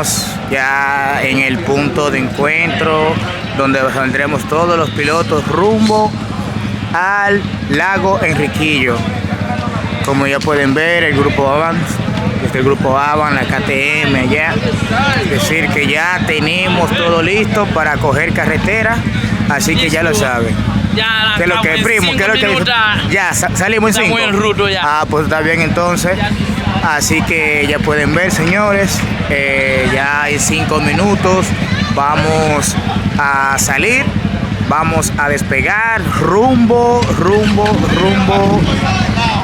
estamos ya en el punto de encuentro donde saldremos todos los pilotos rumbo al lago Enriquillo. Como ya pueden ver, el grupo Avan, la KTM allá, es decir que ya tenemos todo listo para coger carretera, así que ya lo saben. Ya ¿Qué es lo que es, primo? ¿Qué es lo que ya salimos en 5? Estamos en ruta ya. Ah, pues está bien entonces. Así que ya pueden ver, señores, ya en 5 minutos vamos a salir, vamos a despegar rumbo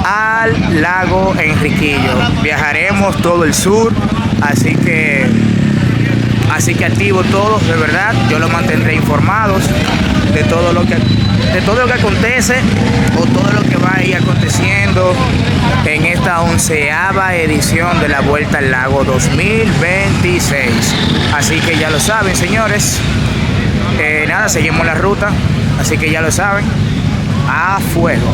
al lago Enriquillo. Viajaremos todo el sur, así que activos todos, de verdad. Yo los mantendré informados de todo lo que acontece o todo lo que va a ir aconteciendo en esta 11ª edición de la Vuelta al Lago 2026. Así que ya lo saben, señores. Nada, seguimos la ruta, así que ya lo saben. A fuego.